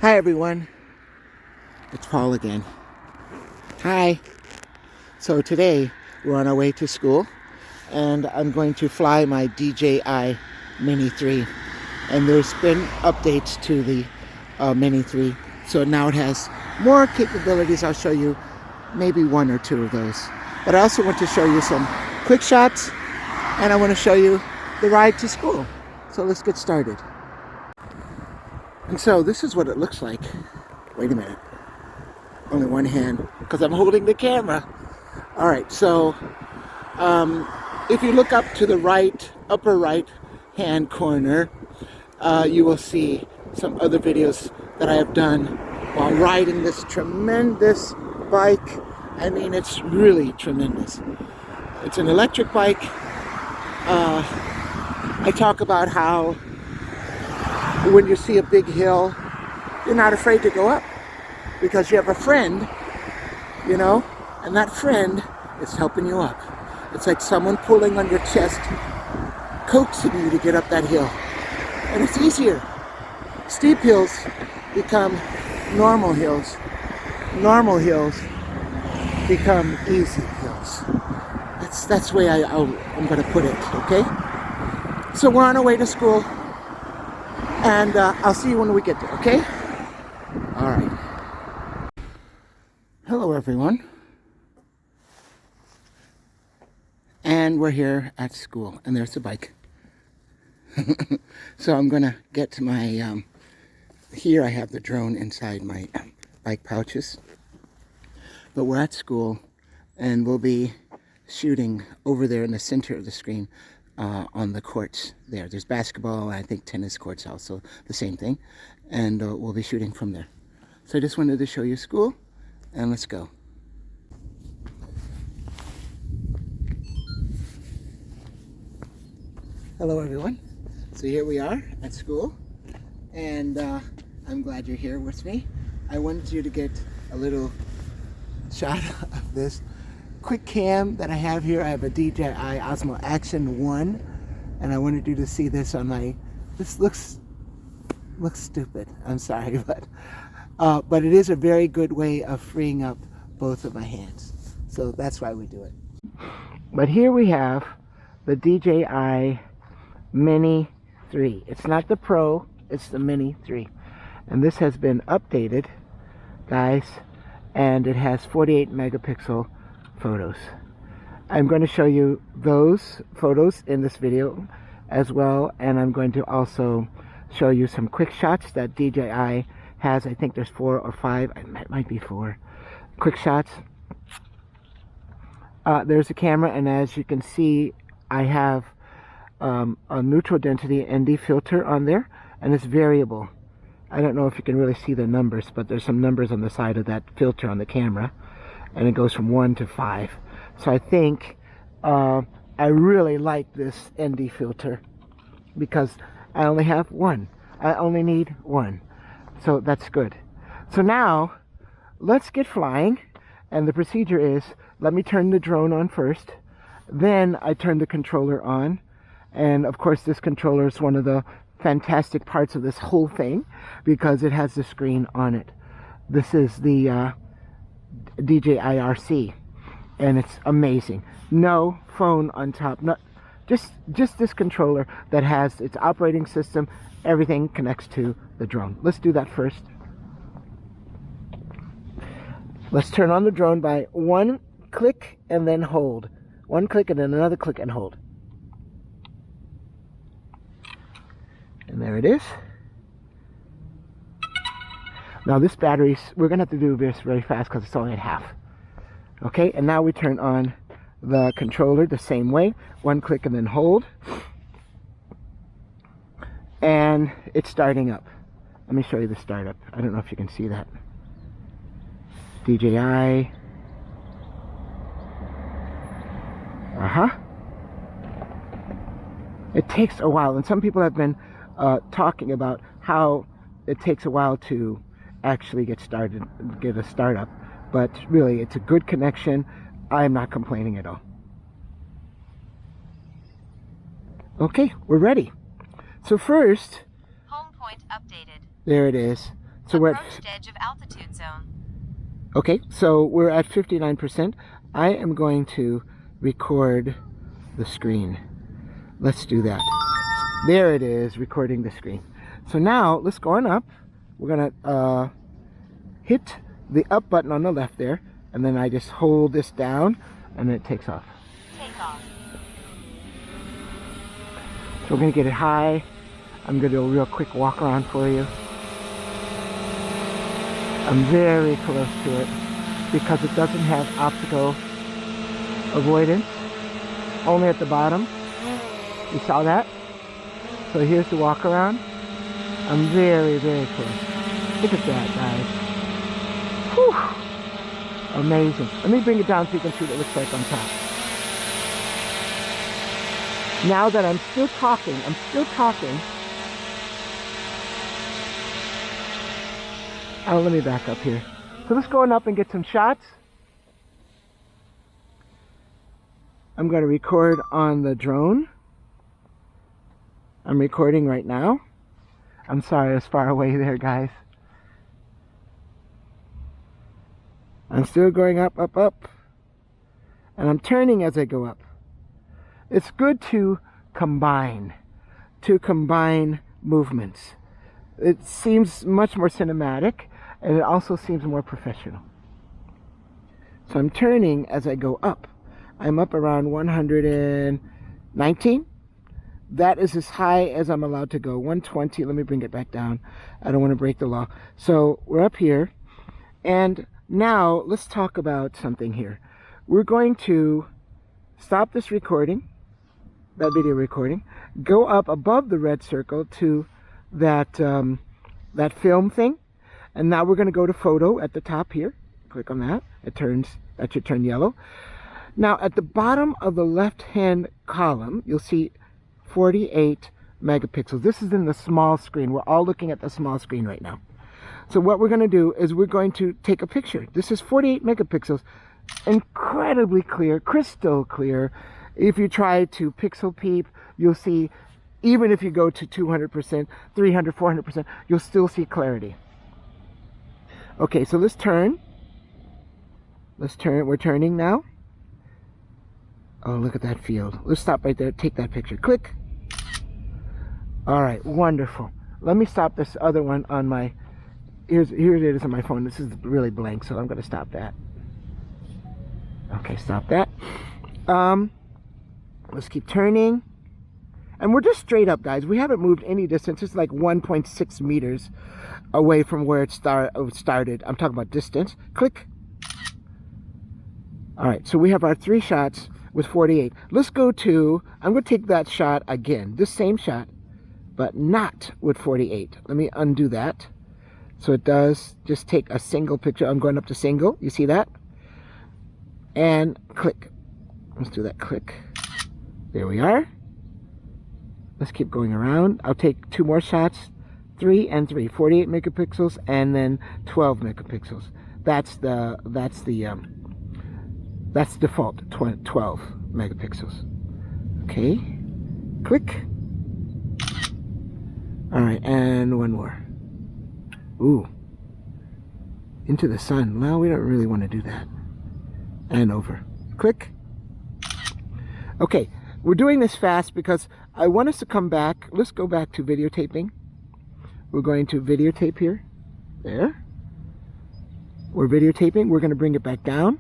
Hi everyone, it's Paul again. Hi. So today we're on our way to school and I'm going to fly my DJI Mini 3, and there's been updates to the Mini 3, so now it has more capabilities. I'll show you maybe one or two of those, but I also want to show you some quick shots and I want to show you the ride to school. So let's get started. And so this is what it looks like. Wait a minute. Only one hand, because I'm holding the camera. All right, so if you look up to the right, upper right hand corner, you will see some other videos that I have done while riding this tremendous bike. I mean, it's really tremendous. It's an electric bike. I talk about how when you see a big hill, you're not afraid to go up because you have a friend, you know, and that friend is helping you up. It's like someone pulling on your chest, coaxing you to get up that hill. And it's easier. Steep hills become normal hills. Normal hills become easy hills. That's the way I'm going to put it, okay? So we're on our way to school. And I'll see you when we get there, okay? All right. Hello, everyone. And we're here at school, and there's the bike. So I'm gonna get to my, here I have the drone inside my bike pouches. But we're at school, and we'll be shooting over there in the center of the screen. On the courts there. There's basketball, and I think tennis courts also, the same thing. And we'll be shooting from there. So I just wanted to show you school, and let's go. Hello everyone. So here we are at school, and I'm glad you're here with me. I wanted you to get a little shot of this quick cam that I have here. I have a DJI Osmo Action 1, and I wanted you to see this on my, this looks stupid, I'm sorry, but it is a very good way of freeing up both of my hands. So that's why we do it. But here we have the DJI Mini 3. It's not the Pro, it's the Mini 3. And this has been updated, guys, and it has 48 megapixel photos. I'm going to show you those photos in this video as well, and I'm going to also show you some quick shots that DJI has. I think there's 4 or 5, it might be 4 quick shots. There's a camera, and as you can see, I have a neutral density ND filter on there, and it's variable. I don't know if you can really see the numbers, but there's some numbers on the side of that filter on the camera, and it goes from 1 to 5. So I think I really like this ND filter because I only have one. I only need one. So that's good. So now let's get flying, and the procedure is, let me turn the drone on first, then I turn the controller on, and of course this controller is one of the fantastic parts of this whole thing because it has the screen on it. This is the DJI RC, and it's amazing. No phone on top, not just this controller that has its operating system. Everything connects to the drone. Let's do that first. Let's turn on the drone by one click and then hold. One click and then another click and hold. And there it is. Now this battery's, we're gonna have to do this very fast because it's only at half. Okay, and now we turn on the controller the same way. One click and then hold. And it's starting up. Let me show you the startup. I don't know if you can see that. DJI. It takes a while, and some people have been talking about how it takes a while to actually get started, get a startup, but really it's a good connection. I'm not complaining at all. Okay, we're ready. So first, home point updated. there it is. So we're at edge of altitude zone. okay, so we're at 59%. I am going to record the screen. Let's do that. There it is, recording the screen. So now let's go on up. We're gonna hit the up button on the left there, and then I just hold this down and it takes off. Takeoff. So we're gonna get it high. I'm gonna do a real quick walk around for you. I'm very close to it because it doesn't have optical avoidance, only at the bottom. You saw that? So here's the walk around. I'm very, very close. Look at that, guys. Whew. Amazing. Let me bring it down so you can see what it looks like on top. Now that I'm still talking. Oh, let me back up here. So let's go on up and get some shots. I'm going to record on the drone. I'm recording right now. I'm sorry I was far away there, guys. I'm still going up, up, up. And I'm turning as I go up. It's good to combine movements. It seems much more cinematic, and it also seems more professional. So I'm turning as I go up. I'm up around 119. That is as high as I'm allowed to go. 120, let me bring it back down. I don't want to break the law. So we're up here, and now let's talk about something here. We're going to stop this recording, that video recording, go up above the red circle to that that film thing, and now we're going to go to photo at the top here. Click on that. That should turn yellow. Now at the bottom of the left hand column you'll see 48 megapixels. This is in the small screen. We're all looking at the small screen right now. So what we're going to do is we're going to take a picture. This is 48 megapixels, incredibly clear, crystal clear. If you try to pixel peep, you'll see, even if you go to 200%, 300, 400%, you'll still see clarity. Okay, so let's turn. We're turning now. Oh, look at that field. Let's stop right there. Take that picture. Click. All right, wonderful. Let me stop this other one on my... Here it is on my phone. This is really blank, so I'm going to stop that. Okay, stop that. Let's keep turning. And we're just straight up, guys. We haven't moved any distance. It's like 1.6 meters away from where it started. I'm talking about distance. Click. All right, so we have our 3 shots with 48. Let's go to, I'm going to take that shot again, this same shot, but not with 48. Let me undo that. So it does just take a single picture. I'm going up to single. You see that? And click. Let's do that. Click. There we are. Let's keep going around. I'll take 2 more shots. 3 and 3. 48 megapixels and then 12 megapixels. That's default. 12 megapixels. Okay. Click. All right, and 1 more. Ooh. Into the sun. Well, we don't really want to do that. And over. Click. Okay, we're doing this fast because I want us to come back. Let's go back to videotaping. We're going to videotape here. There. We're videotaping. We're going to bring it back down.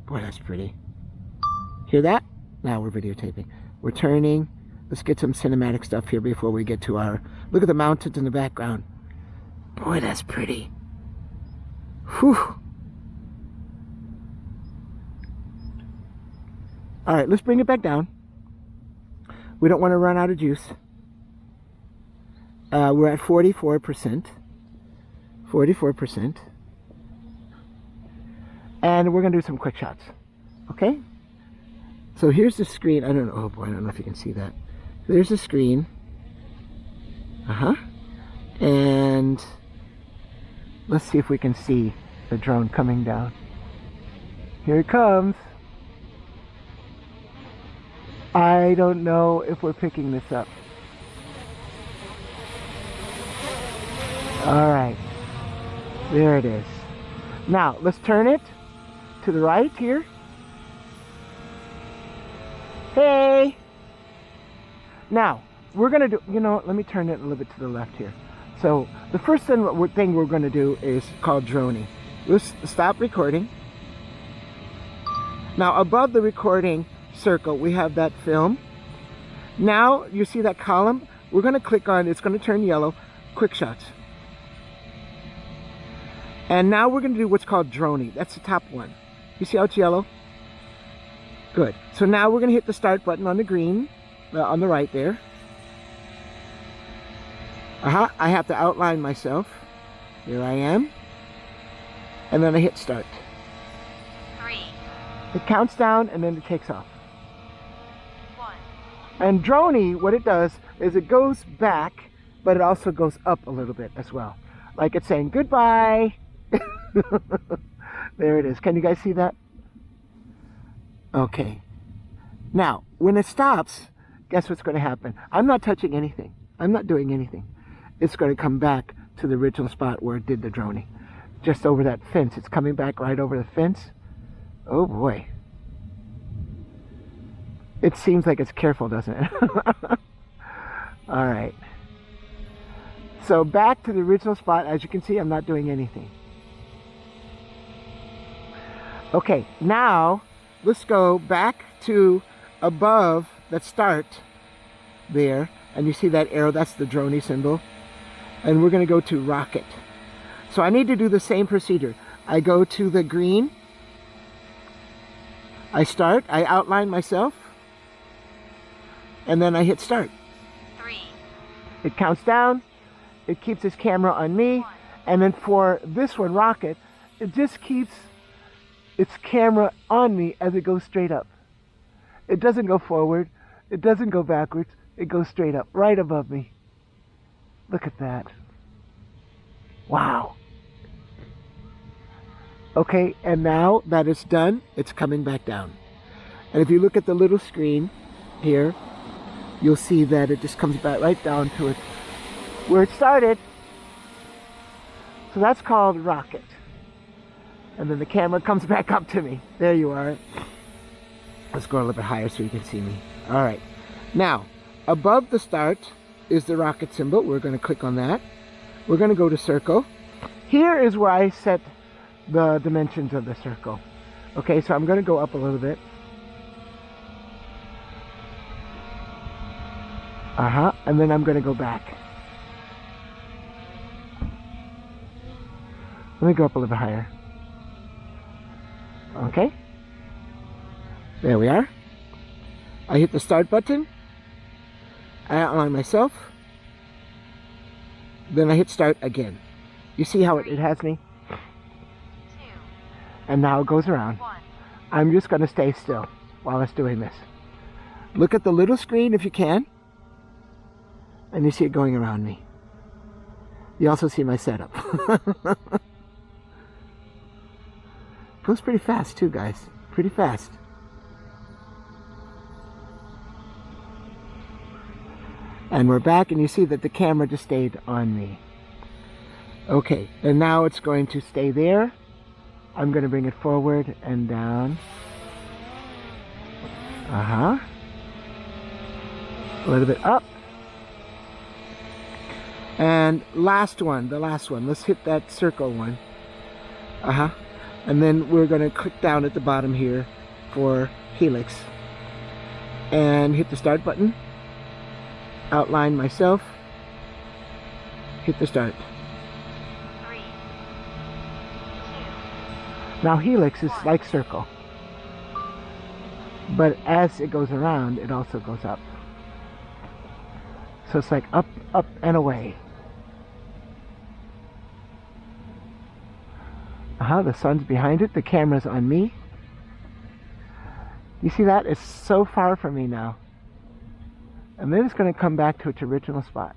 Boy, that's pretty. Hear that? Now we're videotaping. We're turning. Let's get some cinematic stuff here before we get to our... Look at the mountains in the background. Boy, that's pretty. Whew. All right, let's bring it back down. We don't want to run out of juice. We're at 44%. 44%. And we're going to do some quick shots. Okay? So here's the screen. I don't know. Oh boy, I don't know if you can see that. There's the screen. And let's see if we can see the drone coming down. Here it comes. I don't know if we're picking this up. All right. There it is. Now, let's turn it to the right here. Hey! Now, we're going to do, you know, let me turn it a little bit to the left here. So, the first thing we're going to do is called Droney. Let's stop recording. Now, above the recording circle, we have that film. Now, you see that column? We're going to click on, it's going to turn yellow, quick shots. And now we're going to do what's called Droney. That's the top one. You see how it's yellow? Good. So now we're going to hit the start button on the green, on the right there. I have to outline myself. Here I am. And then I hit start. 3, It counts down and then it takes off. 1. And Droney, what it does is it goes back, but it also goes up a little bit as well. Like it's saying goodbye. There it is. Can you guys see that? Okay. Now, when it stops, guess what's going to happen? I'm not touching anything. I'm not doing anything. It's going to come back to the original spot where it did the Droney. Just over that fence. It's coming back right over the fence. Oh boy. It seems like it's careful, doesn't it? All right. So back to the original spot. As you can see, I'm not doing anything. Okay, now let's go back to above that start there. And you see that arrow? That's the Droney symbol. And we're going to go to rocket. So I need to do the same procedure. I go to the green. I start. I outline myself. And then I hit start. 3, It counts down. It keeps its camera on me. And then for this one, rocket, it just keeps its camera on me as it goes straight up. It doesn't go forward. It doesn't go backwards. It goes straight up, right above me. Look at that. Wow. Okay, and now that it's done, it's coming back down. And if you look at the little screen here, you'll see that it just comes back right down to it where it started. So that's called rocket. And then the camera comes back up to me. There you are. Let's go a little bit higher so you can see me. All right. Now, above the start is the rocket symbol. We're going to click on that. We're going to go to circle. Here is where I set the dimensions of the circle. Okay, so I'm going to go up a little bit. And then I'm going to go back. Let me go up a little bit higher. Okay. There we are. I hit the start button. I outline myself. Then I hit start again. You see how it has me? 2, And now it goes around. 1. I'm just going to stay still while it's doing this. Look at the little screen if you can. And you see it going around me. You also see my setup. Goes pretty fast too, guys. Pretty fast. And we're back, and you see that the camera just stayed on me. Okay, and now it's going to stay there. I'm going to bring it forward and down. A little bit up. And last one, the last one. Let's hit that circle one. And then we're going to click down at the bottom here for Helix. And hit the start button. Outline myself. Hit the start. 3, 2. Now Helix is like circle. But as it goes around, it also goes up. So it's like up, up, and away. The sun's behind it. The camera's on me. You see that? It's so far from me now. And then it's going to come back to its original spot.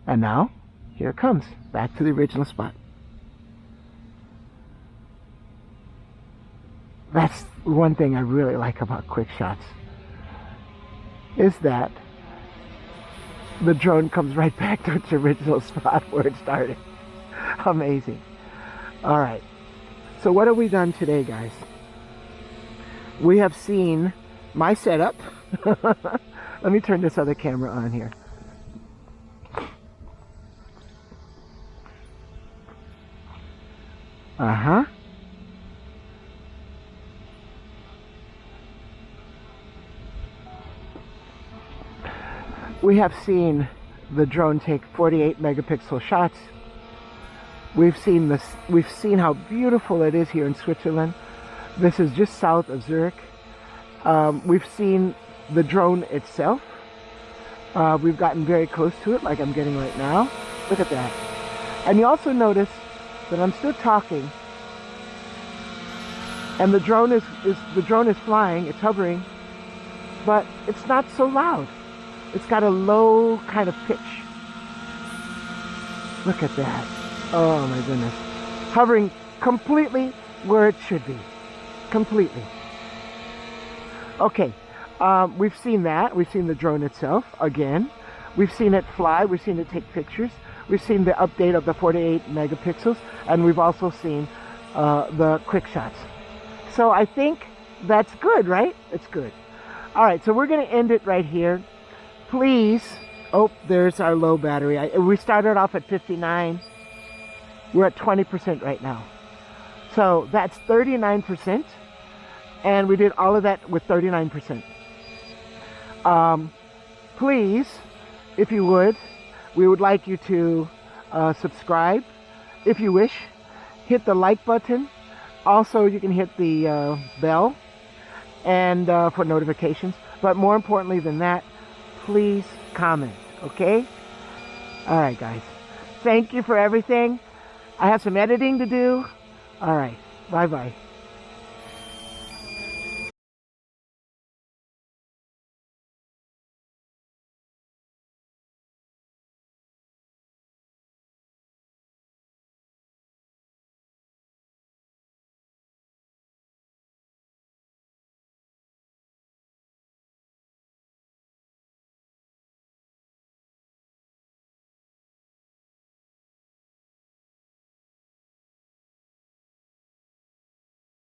And now, here it comes. Back to the original spot. That's one thing I really like about quick shots. Is that the drone comes right back to its original spot where it started. Amazing. All right. So what have we done today, guys? We have seen my setup. Let me turn this other camera on here. Uh-huh. We have seen the drone take 48 megapixel shots. We've seen this. We've seen how beautiful it is here in Switzerland. This is just south of Zurich. We've seen the drone itself. We've gotten very close to it, like I'm getting right now. Look at that. And you also notice that I'm still talking, and the drone is flying. It's hovering, but it's not so loud. It's got a low kind of pitch. Look at that. Oh my goodness. Hovering completely where it should be. Completely. Okay. We've seen that. We've seen the drone itself again. We've seen it fly. We've seen it take pictures. We've seen the update of the 48 megapixels. And we've also seen the quick shots. So I think that's good, right? It's good. All right. So we're going to end it right here. Please. Oh, there's our low battery. We started off at 59. We're at 20% right now. So that's 39%. And we did all of that with 39%. Please, if you would, we would like you to subscribe if you wish. Hit the like button. Also, you can hit the bell and for notifications. But more importantly than that, please comment, okay? All right, guys. Thank you for everything. I have some editing to do. All right. Bye-bye.